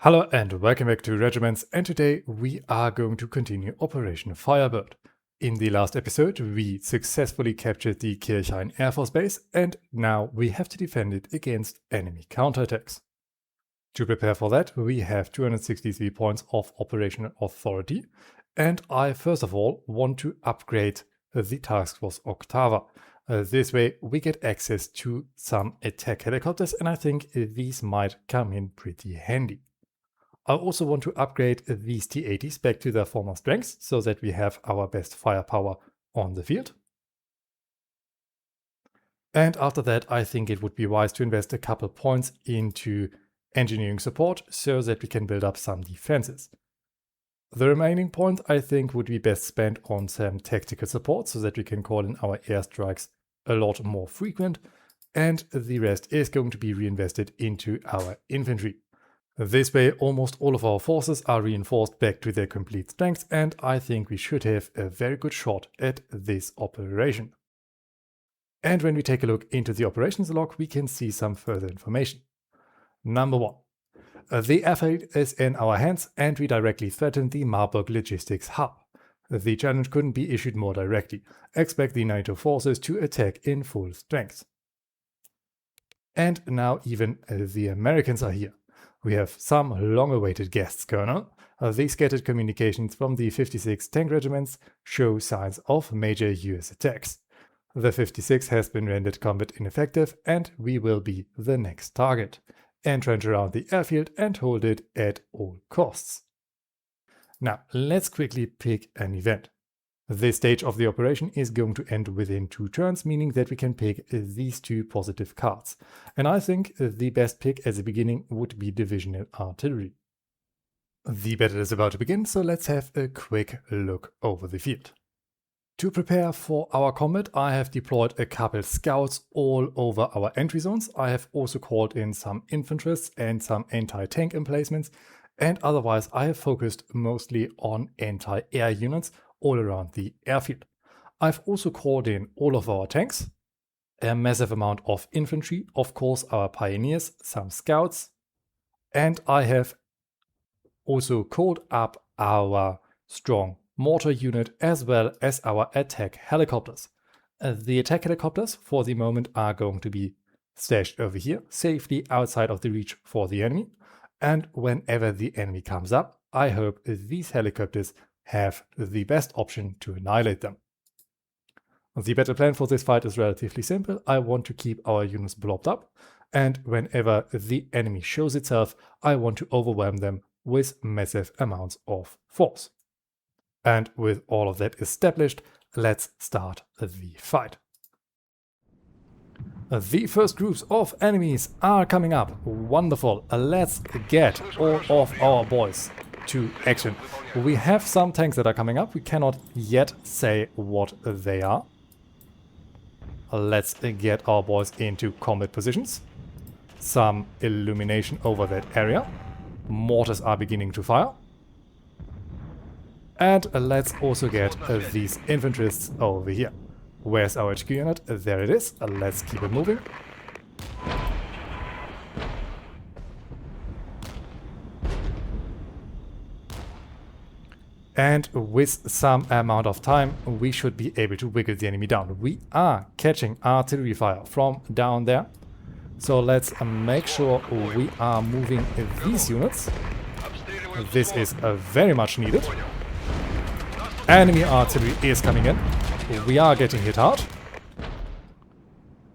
Hello and welcome back to Regiments, and today we are going to continue Operation Firebird. In the last episode we successfully captured the Kirchhain Air Force Base and now we have to defend it against enemy counterattacks. To prepare for that we have 263 points of operational authority, and I first of all want to upgrade the Task Force Octava. This way we get access to some attack helicopters, and I think these might come in pretty handy. I also want to upgrade these T-80s back to their former strengths so that we have our best firepower on the field. And after that I think it would be wise to invest a couple points into engineering support so that we can build up some defenses. The remaining point I think would be best spent on some tactical support so that we can call in our airstrikes a lot more frequent, and the rest is going to be reinvested into our infantry. This way almost all of our forces are reinforced back to their complete strength, and I think we should have a very good shot at this operation. And when we take a look into the operations log we can see some further information. Number 1. The airfield is in our hands and we directly threaten the Marburg logistics hub. The challenge couldn't be issued more directly. Expect the NATO forces to attack in full strength. And now even the Americans are here. We have some long-awaited guests, Colonel. The scattered communications from the 56 tank regiments show signs of major US attacks. The 56 has been rendered combat ineffective and we will be the next target. Entrench around the airfield and hold it at all costs. Now let's quickly pick an event. This stage of the operation is going to end within 2 turns, meaning that we can pick these 2 positive cards. And I think the best pick at the beginning would be divisional artillery. The battle is about to begin, so let's have a quick look over the field. To prepare for our combat, I have deployed a couple scouts all over our entry zones. I have also called in some infanterists and some anti-tank emplacements, and otherwise I have focused mostly on anti-air units all around the airfield. I've also called in all of our tanks, a massive amount of infantry, of course our pioneers, some scouts, and I have also called up our strong mortar unit as well as our attack helicopters. The attack helicopters for the moment are going to be stashed over here, safely outside of the reach for the enemy, and whenever the enemy comes up, I hope these helicopters have the best option to annihilate them. The battle plan for this fight is relatively simple. I want to keep our units blobbed up, and whenever the enemy shows itself, I want to overwhelm them with massive amounts of force. And with all of that established, let's start the fight. The first groups of enemies are coming up. Wonderful. Let's get all of our boys to action. We have some tanks that are coming up. We cannot yet say what they are. Let's get our boys into combat positions. Some illumination over that area. Mortars are beginning to fire. And let's also get these infanterists over here. Where's our HQ unit? There it is. Let's keep it moving. And with some amount of time, we should be able to wiggle the enemy down. We are catching artillery fire from down there. So let's make sure we are moving these units. This is very much needed. Enemy artillery is coming in. We are getting hit hard.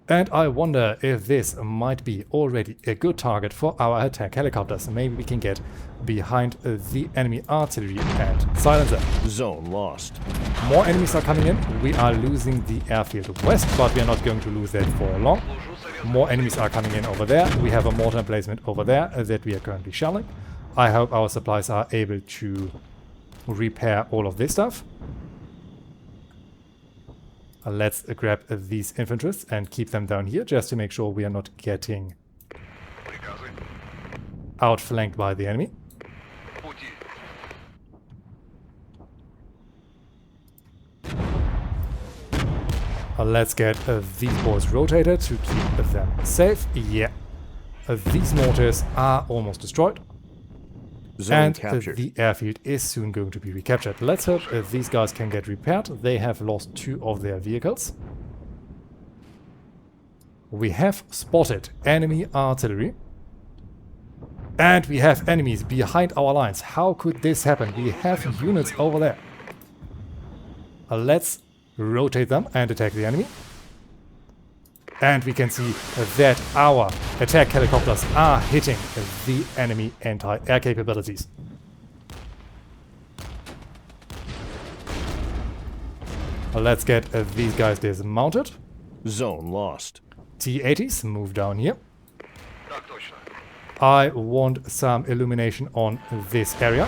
And I wonder if this might be already a good target for our attack helicopters. Maybe we can get behind the enemy artillery and silence them. Zone lost. More enemies are coming in. We are losing the airfield west, but we are not going to lose that for long. More enemies are coming in over there. We have a mortar emplacement over there that we are currently shelling. I hope our supplies are able to repair all of this stuff. Let's grab these infanterists and keep them down here just to make sure we are not getting outflanked by the enemy. Let's get these boys rotated to keep them safe. Yeah, these mortars are almost destroyed. Zone captured. The airfield is soon going to be recaptured. Let's hope these guys can get repaired. They have lost 2 of their vehicles. We have spotted enemy artillery. And we have enemies behind our lines. How could this happen? We have units over there. Let's rotate them and attack the enemy. And we can see that our attack helicopters are hitting the enemy anti-air capabilities. Let's get these guys dismounted. Zone lost. T-80s, move down here. I want some illumination on this area.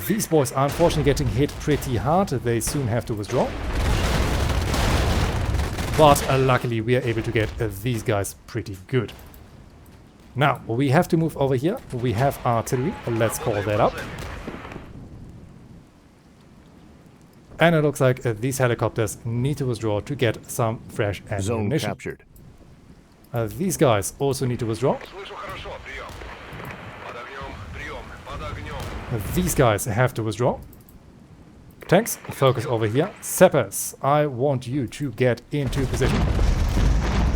These boys are unfortunately getting hit pretty hard. They soon have to withdraw. But luckily we are able to get these guys pretty good. Now, we have to move over here. We have artillery. Let's call that up. And it looks like these helicopters need to withdraw to get some fresh ammunition. Zone captured. These guys also need to withdraw. These guys have to withdraw. Tanks, focus over here. Sappers, I want you to get into position.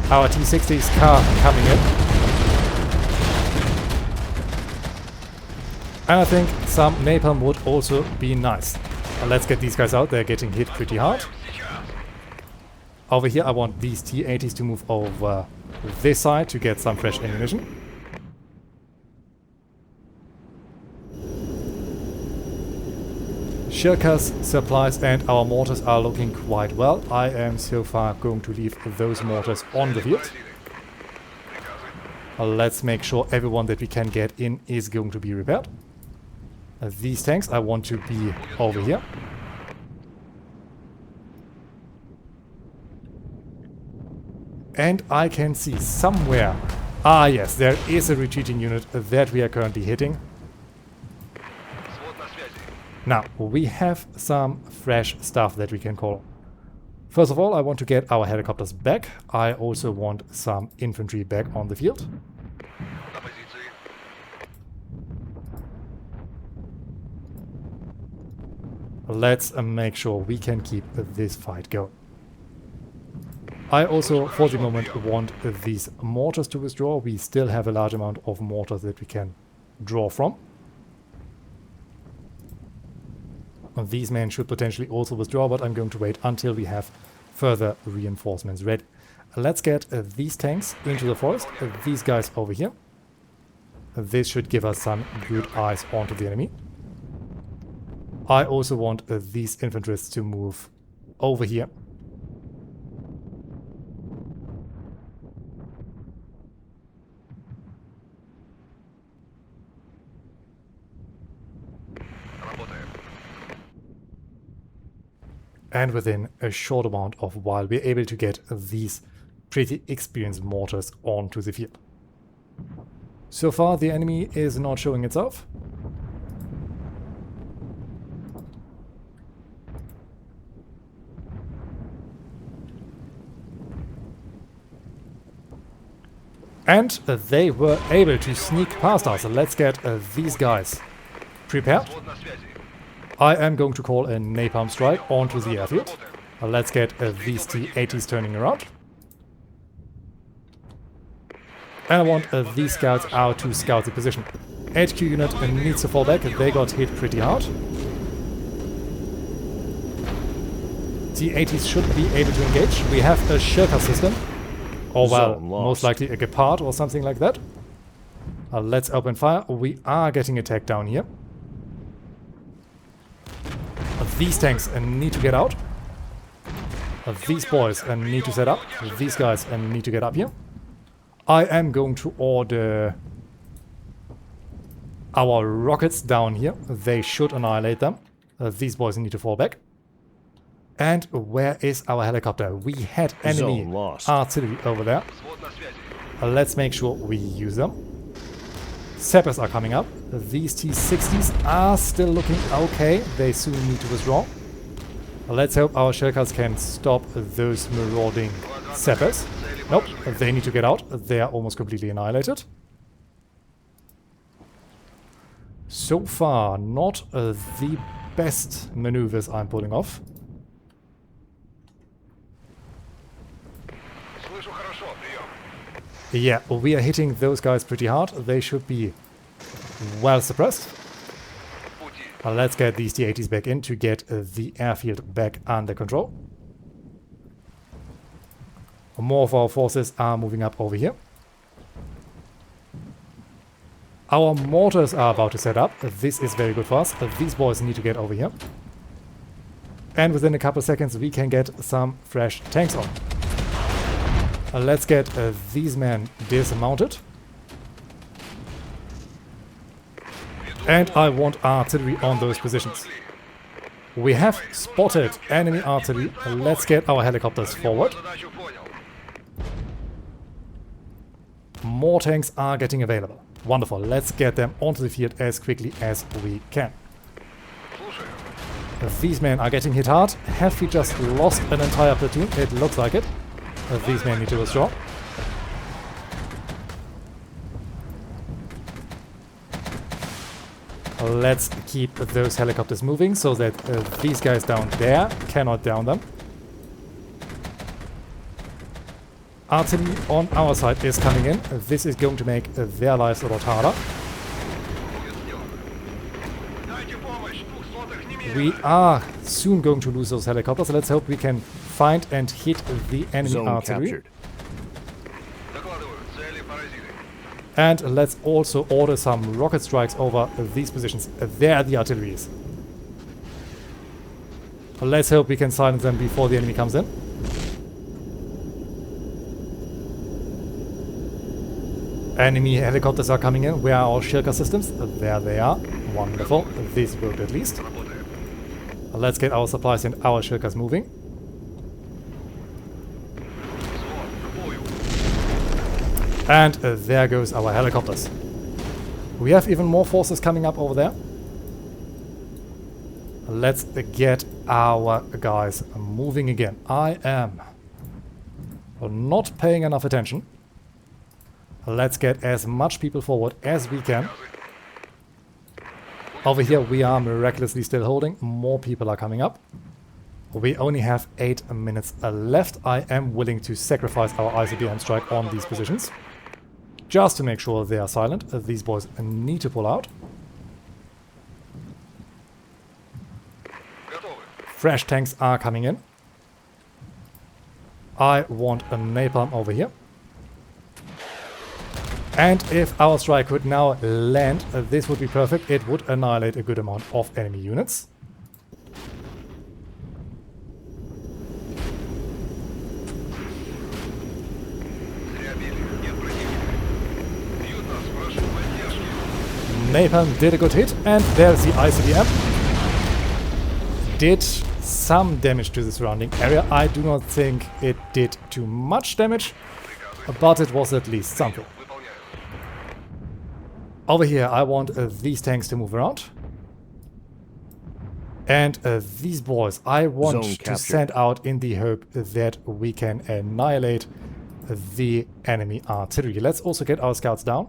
Our T-60s car coming in. And I think some napalm would also be nice. Let's get these guys out. They're getting hit pretty hard. Over here I want these T-80s to move over this side to get some fresh ammunition. Shirkas, supplies and our mortars are looking quite well. I am so far going to leave those mortars on the field. Let's make sure everyone that we can get in is going to be repaired. These tanks I want to be over here. And I can see somewhere... Ah yes, there is a retreating unit that we are currently hitting. Now, we have some fresh stuff that we can call. First of all, I want to get our helicopters back. I also want some infantry back on the field. Let's make sure we can keep this fight going. I also, for the moment, want these mortars to withdraw. We still have a large amount of mortars that we can draw from. These men should potentially also withdraw, but I'm going to wait until we have further reinforcements ready. Let's get these tanks into the forest, these guys over here. This should give us some good eyes onto the enemy. I also want these infanterists to move over here. And within a short amount of while, we're able to get these pretty experienced mortars onto the field. So far, the enemy is not showing itself. And they were able to sneak past us. Let's get these guys prepared. I am going to call a napalm strike onto the airfield. Let's get these T-80s turning around. And I want these scouts out to scout the position. HQ unit needs to fall back. They got hit pretty hard. T-80s should be able to engage. We have a Shirka system. Or well, most likely a Gepard or something like that. Let's open fire. We are getting attacked down here. These tanks need to get out. These boys need to set up. These guys need to get up here. I am going to order our rockets down here. They should annihilate them. These boys need to fall back. And where is our helicopter? We had enemy artillery over there. Let's make sure we use them. Sappers are coming up. These T-60s are still looking okay. They soon need to withdraw. Let's hope our Shirkas can stop those marauding Sappers. Nope, they need to get out. They are almost completely annihilated. So far, not the best maneuvers I'm pulling off. Слышу хорошо, прием. Yeah, we are hitting those guys pretty hard. They should be well suppressed. В пути. Let's get these T-80s back in to get the airfield back under control. More of our forces are moving up over here. Our mortars are about to set up. This is very good for us. These boys need to get over here. And within a couple seconds we can get some fresh tanks on. Let's get these men dismounted. And I want artillery on those positions. We have spotted enemy artillery. Let's get our helicopters forward. Задачу понял. More tanks are getting available. Wonderful. Let's get them onto the field as quickly as we can. Слушаю. These men are getting hit hard. Have we just lost an entire platoon? It looks like it. These men need to withdraw. Let's keep those helicopters moving so that these guys down there cannot down them. Artillery on our side is coming in. This is going to make their lives a lot harder. Дайте помощь. 200-х не We are soon going to lose those helicopters. Let's hope we can find and hit the enemy Zone artillery. captured. Докладываю. Цели паразиты. And let's also order some rocket strikes over these positions. There the artillery is. Let's hope we can silence them before the enemy comes in. Enemy helicopters are coming in. Where are our Shilka systems? There they are. Wonderful. This worked at least. Работаем. Let's get our supplies and our Shilkas moving. Взвод. К бою. And there goes our helicopters. We have even more forces coming up over there. Let's get our guys moving again. I am not paying enough attention. Let's get as much people forward as we can. Over here we are miraculously still holding. More people are coming up. We only have 8 minutes left. I am willing to sacrifice our ICBM strike on these positions, just to make sure they are silent. These boys need to pull out. Готовы. Fresh tanks are coming in. I want a napalm over here. And if our strike could now land, this would be perfect. It would annihilate a good amount of enemy units. Зря били. Нет противника. Бьют нас. Прошу поддержки. Napalm did a good hit, and there's the ICBM. Did some damage to the surrounding area. I do not think it did too much damage, but it was at least something. Выполняю. Over here, I want these tanks to move around. And these boys, I want Zone to captured. send out in the hope that we can annihilate the enemy artillery. Let's also get our scouts down.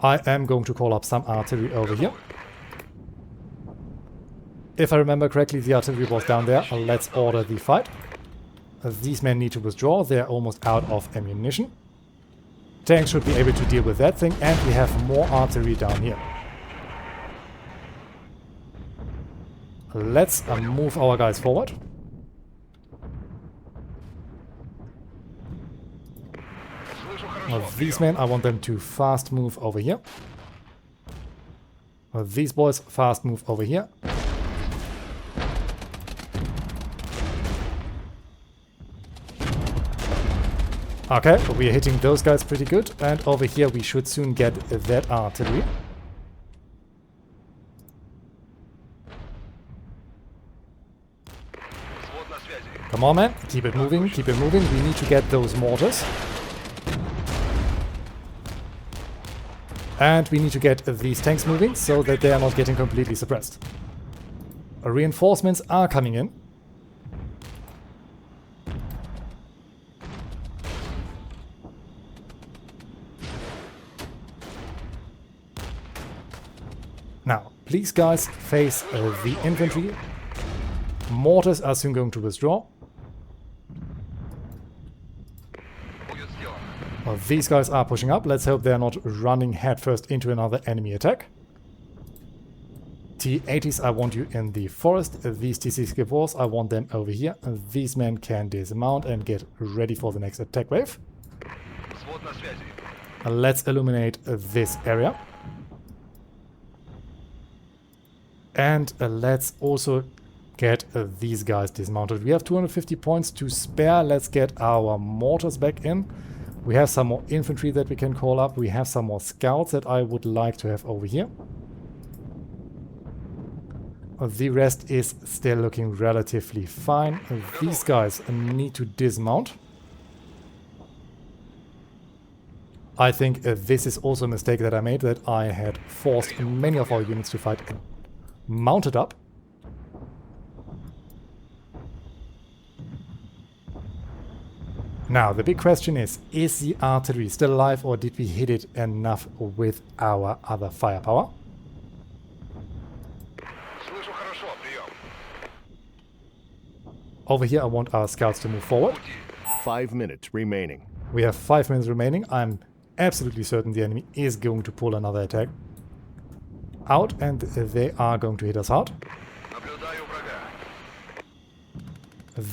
I am going to call up some artillery over here. If I remember correctly, the artillery was down there. Let's order the fight. These men need to withdraw. They're almost out of ammunition. Tanks should be able to deal with that thing, and we have more artillery down here. Let's move our guys forward. Слышу хорошо. These men, I want them to fast move over here. These boys, fast move over here. Okay, we are hitting those guys pretty good, and over here we should soon get that artillery. Взвод на связи. Come on, man, keep it moving, keep it moving. We need to get those mortars. And we need to get these tanks moving so that they are not getting completely suppressed. Reinforcements are coming in. Now, please guys, face the infantry. Mortars are soon going to withdraw. Будет сделано. Well, these guys are pushing up. Let's hope they're not running headfirst into another enemy attack. T-80s, I want you in the forest. These T-64s, I want them over here. These men can dismount and get ready for the next attack wave. Взвод на связи. Let's illuminate this area. And let's also get these guys dismounted. We have 250 points to spare. Let's get our mortars back in. We have some more infantry that we can call up. We have some more scouts that I would like to have over here. The rest is still looking relatively fine. These guys need to dismount. I think this is also a mistake that I made, that I had forced many of our units to fight mounted up. Now, the big question is the artillery still alive, or did we hit it enough with our other firepower? Слышу хорошо, прием. Over here, I want our scouts to move forward. 5 minutes remaining. We have 5 minutes remaining. I'm absolutely certain the enemy is going to pull another attack out, and they are going to hit us hard. Наблюдаю врага.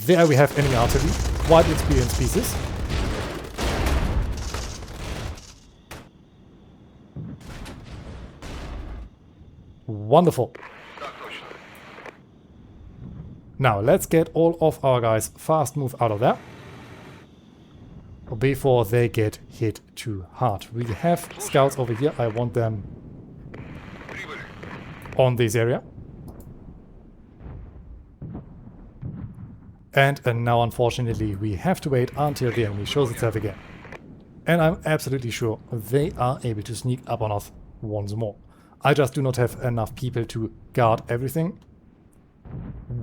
There we have enemy artillery. Quite experienced pieces. Wonderful. Так точно. Now let's get all of our guys fast move out of there before they get hit too hard. We have scouts over here. I want them Прибыли. on this area. And now unfortunately we have to wait until the enemy shows itself again. And I'm absolutely sure they are able to sneak up on us once more. I just do not have enough people to guard everything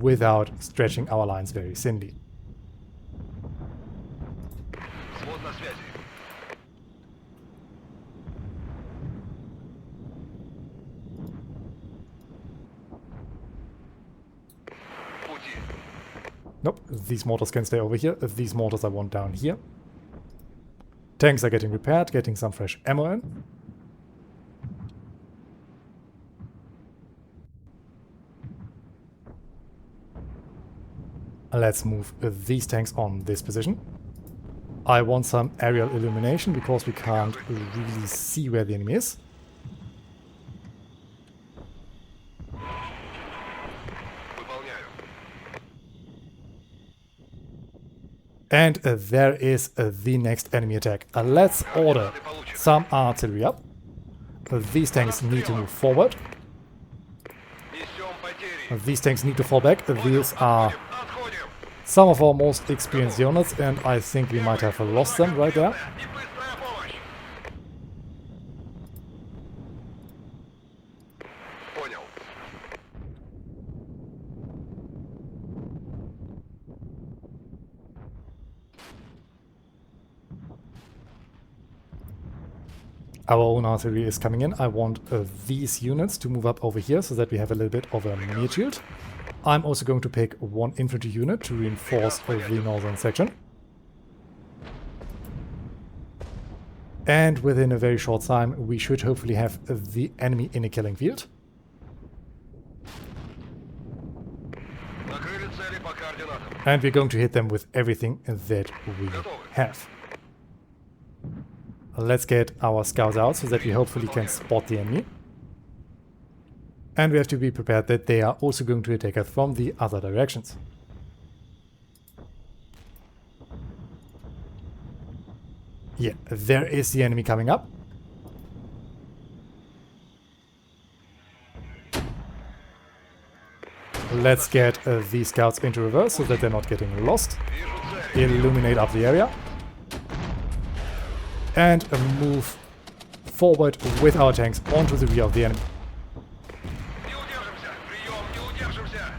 without stretching our lines very thinly. Взвод на связи. В пути. Nope, these mortars can stay over here. These mortars I want down here. Tanks are getting repaired, getting some fresh ammo in. Let's move these tanks on this position. I want some aerial illumination because we can't really see where the enemy is. Выполняю. And there is the next enemy attack. Let's order some artillery up. These tanks need to move forward. Несем потери. These tanks need to fall back. These are Отходим. some of our most experienced units, and I think we might have lost them right there. И быстрая помощь. Понял. Our own artillery is coming in. I want these units to move up over here so that we have a little bit of a meat shield. I'm also going to pick one infantry unit to reinforce the northern section. And within a very short time, we should hopefully have the enemy in a killing field. Накрыли цели по координатам. And we're going to hit them with everything that we have. Let's get our scouts out so that we hopefully can spot the enemy. And we have to be prepared that they are also going to attack us from the other directions. Yeah, there is the enemy coming up. Let's get these scouts into reverse so that they're not getting lost. Вижу цель. Illuminate up the area. And move forward with our tanks onto the rear of the enemy. Не удержимся. Прием, не удержимся.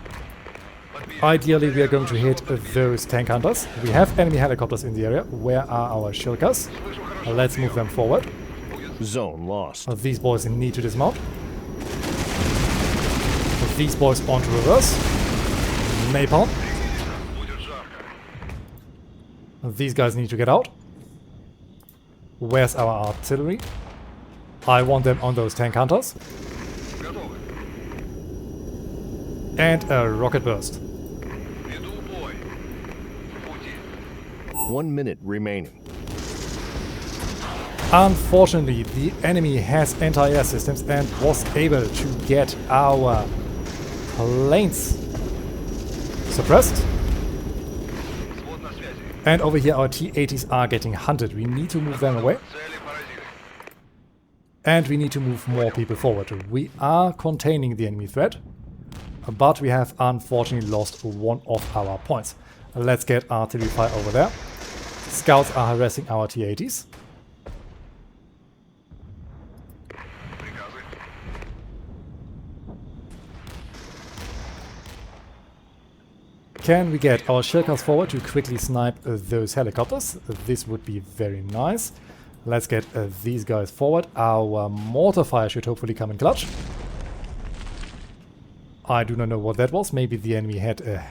Подбили. Ideally, we are going to hit those tank hunters. We have enemy helicopters in the area. Where are our shilkas? Слышу хорошо. Let's move them forward. Zone lost. These boys need to dismount. these boys onto reverse. Napalm. Будет жарко. These guys need to get out. Where's our artillery? I want them on those tank hunters. Готовы. And a rocket burst. Веду бой. В пути. 1 minute remaining. Unfortunately, the enemy has anti-air systems and was able to get our planes suppressed. Свод на связи. And over here our T-80s are getting hunted. We need to move them away. Цели поразили. And we need to move more people forward. We are containing the enemy threat, but we have unfortunately lost one of our points. Let's get artillery fire over there. Scouts are harassing our T-80s. Приказы. Can we get our shellcars forward to quickly snipe those helicopters? This would be very nice. Let's get these guys forward. Our mortar fire should hopefully come in clutch. I do not know what that was. Maybe the enemy had a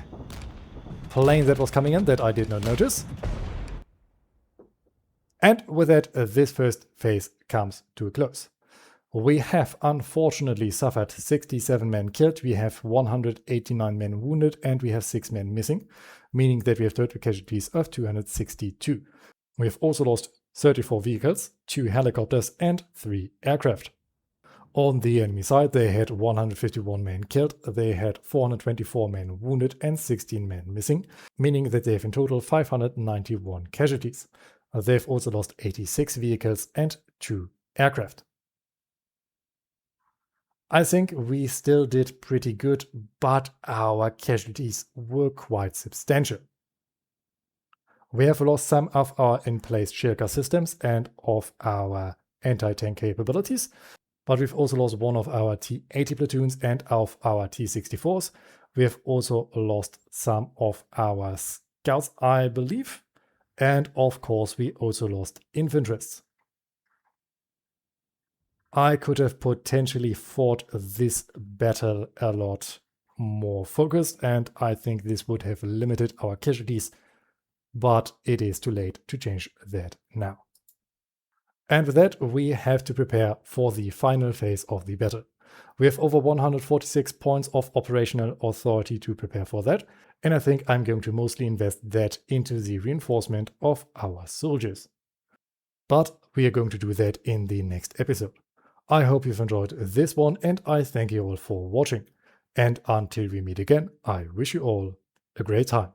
plane that was coming in that I did not notice. And with that, this first phase comes to a close. We have unfortunately suffered 67 men killed, we have 189 men wounded, and we have 6 men missing, meaning that we have total casualties of 262. We have also lost 34 vehicles, 2 helicopters, and 3 aircraft. On the enemy side, they had 151 men killed, they had 424 men wounded, and 16 men missing, meaning that they have in total 591 casualties. They've also lost 86 vehicles and 2 aircraft. I think we still did pretty good, but our casualties were quite substantial. We have lost some of our in-place shellcar systems and of our anti-tank capabilities, but we've also lost one of our T-80 platoons and of our T-64s. We have also lost some of our scouts, I believe, and of course we also lost infantrysts. I could have potentially fought this battle a lot more focused, and I think this would have limited our casualties, but it is too late to change that now. And with that, we have to prepare for the final phase of the battle. We have over 146 points of operational authority to prepare for that, and I think I'm going to mostly invest that into the reinforcement of our soldiers. But we are going to do that in the next episode. I hope you've enjoyed this one, and I thank you all for watching. And until we meet again, I wish you all a great time.